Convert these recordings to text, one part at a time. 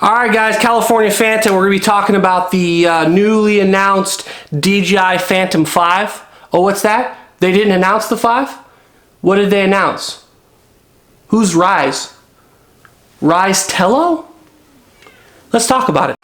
Alright guys, California Phantom, we're going to be talking about the newly announced DJI Phantom 5. Oh, what's that? They didn't announce the 5? What did they announce? Who's Ryze? Ryze Tello? Let's talk about it.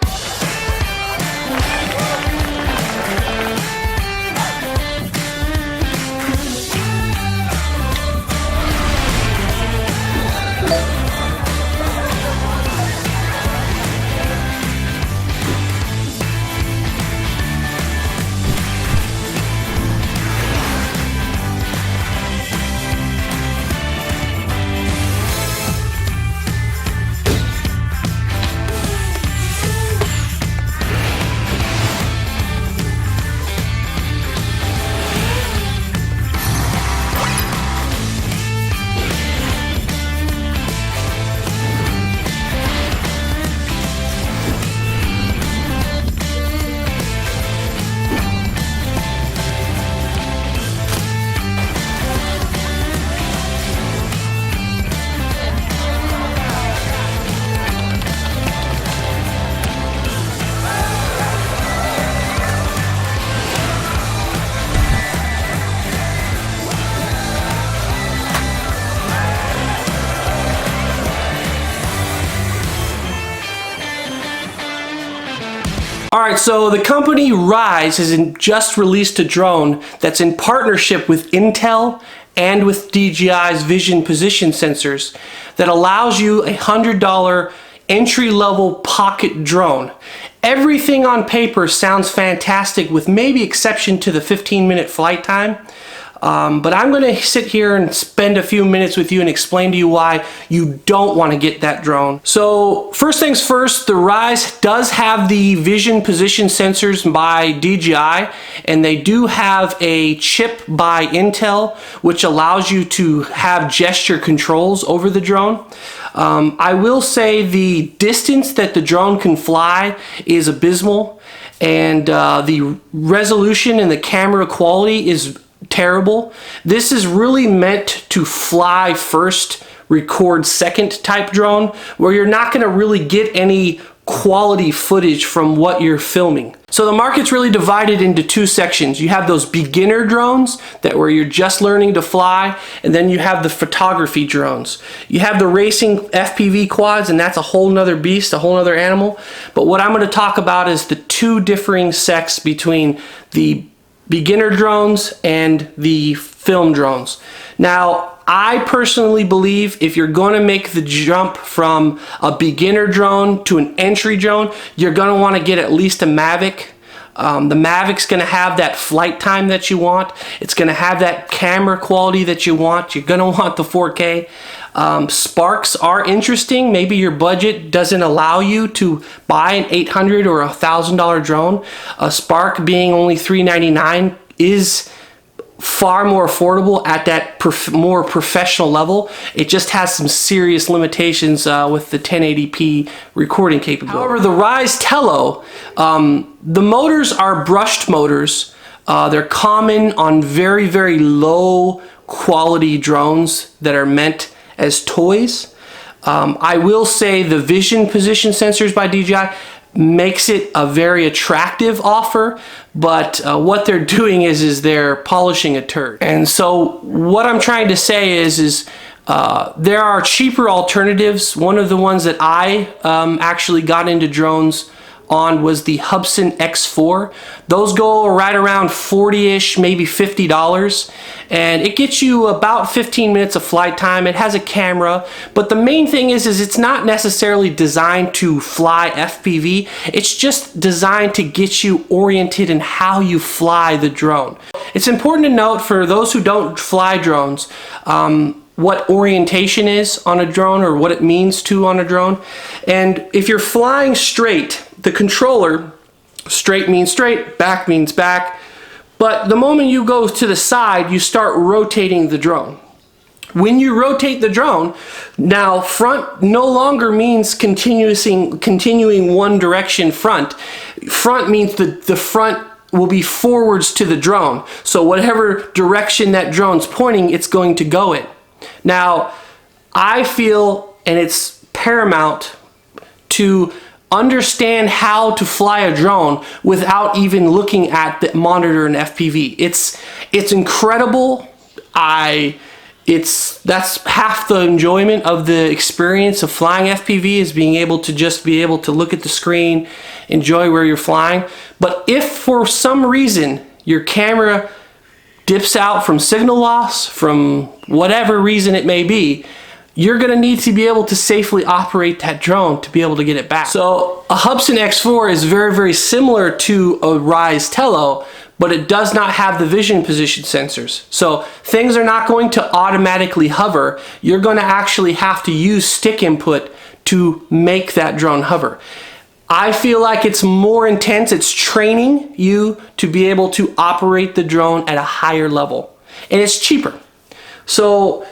Alright, so the company Ryze has just released a drone that's in partnership with Intel and with DJI's vision position sensors that allows you a $100 entry-level pocket drone. Everything on paper sounds fantastic with maybe exception to the 15-minute flight time. But I'm going to sit here and spend a few minutes with you and explain to you why you don't want to get that drone. So first things first, the Ryze does have the vision position sensors by DJI, and they do have a chip by Intel which allows you to have gesture controls over the drone. I will say the distance that the drone can fly is abysmal, and the resolution and the camera quality is terrible. This is really meant to fly first, record second type drone, where you're not going to really get any quality footage from what you're filming. So the market's really divided into two sections. You have those beginner drones that where you're just learning to fly, and then you have the photography drones. You have the racing FPV quads, and that's a whole nother beast, a whole nother animal. But what I'm going to talk about is the two differing sects between the beginner drones and the film drones. Now, I personally believe if you're going to make the jump from a beginner drone to an entry drone, you're going to want to get at least a Mavic. The Mavic's going to have that flight time that you want. It's going to have that camera quality that you want. You're going to want the 4K. Sparks are interesting. Maybe your budget doesn't allow you to buy an $800 or $1,000 drone. A Spark being only $399 is far more affordable at that more professional level. It just has some serious limitations with the 1080p recording capability. However, the Ryze Tello, the motors are brushed motors. They're common on very, very low quality drones that are meant as toys. I will say the vision position sensors by DJI makes it a very attractive offer, but what they're doing is they're polishing a turd. And so what I'm trying to say is there are cheaper alternatives. One of the ones that I actually got into drones on was the Hubsan X4. Those go right around $40-ish, maybe $50, and it gets you about 15 minutes of flight time. It has a camera, but the main thing is it's not necessarily designed to fly FPV. It's just designed to get you oriented in how you fly the drone. It's important to note for those who don't fly drones, what orientation is on a drone, or what it means to on a drone. And if you're flying straight, the controller, straight means straight, back means back, but the moment you go to the side, you start rotating the drone. When you rotate the drone, now front no longer means continuing one direction front. Front means the front will be forwards to the drone. So whatever direction that drone's pointing, it's going to go in. Now, I feel, and it's paramount to understand how to fly a drone without even looking at the monitor and FPV. It's incredible. That's half the enjoyment of the experience of flying FPV, is being able to just be able to look at the screen, enjoy where you're flying. But if for some reason your camera dips out from signal loss, from whatever reason it may be, you're going to need to be able to safely operate that drone to be able to get it back. So a Hubsan X4 is very, very similar to a Ryze Tello, but it does not have the vision position sensors. So things are not going to automatically hover. You're going to actually have to use stick input to make that drone hover. I feel like it's more intense. It's training you to be able to operate the drone at a higher level. And it's cheaper. So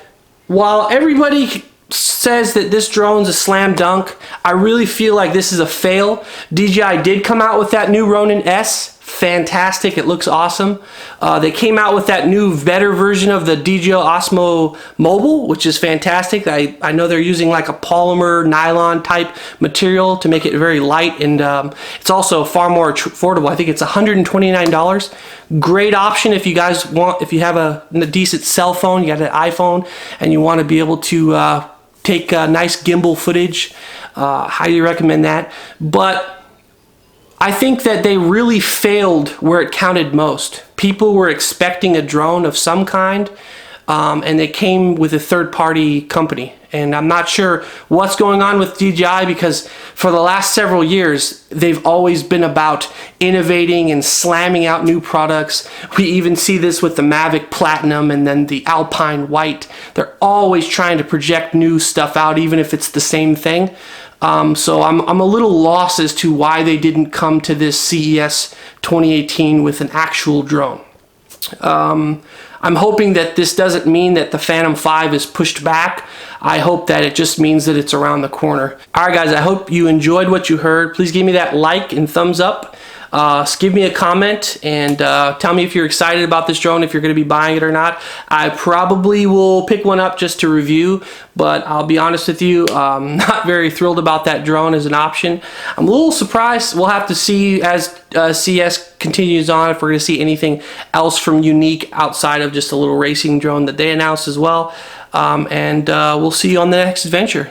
while everybody says that this drone's a slam dunk, I really feel like this is a fail. DJI did come out with that new Ronin S. Fantastic, it looks awesome. They came out with that new better version of the DJI Osmo Mobile, which is fantastic. I know they're using like a polymer nylon type material to make it very light, and it's also far more affordable. I think it's $129. Great option if you guys want, if you have a decent cell phone, you got an iPhone, and you want to be able to take nice gimbal footage. Highly recommend that. But I think that they really failed where it counted most. People were expecting a drone of some kind, and they came with a third-party company. And I'm not sure what's going on with DJI, because for the last several years, they've always been about innovating and slamming out new products. We even see this with the Mavic Platinum and then the Alpine White. They're always trying to project new stuff out, even if it's the same thing. So I'm a little lost as to why they didn't come to this CES 2018 with an actual drone. I'm hoping that this doesn't mean that the Phantom 5 is pushed back. I hope that it just means that it's around the corner. Alright guys, I hope you enjoyed what you heard. Please give me that like and thumbs up. Give me a comment and tell me if you're excited about this drone, if you're going to be buying it or not. I probably will pick one up just to review, but I'll be honest with you, I'm not very thrilled about that drone as an option. I'm a little surprised. We'll have to see as CES continues on if we're going to see anything else from Unique outside of just a little racing drone that they announced as well. And we'll see you on the next adventure.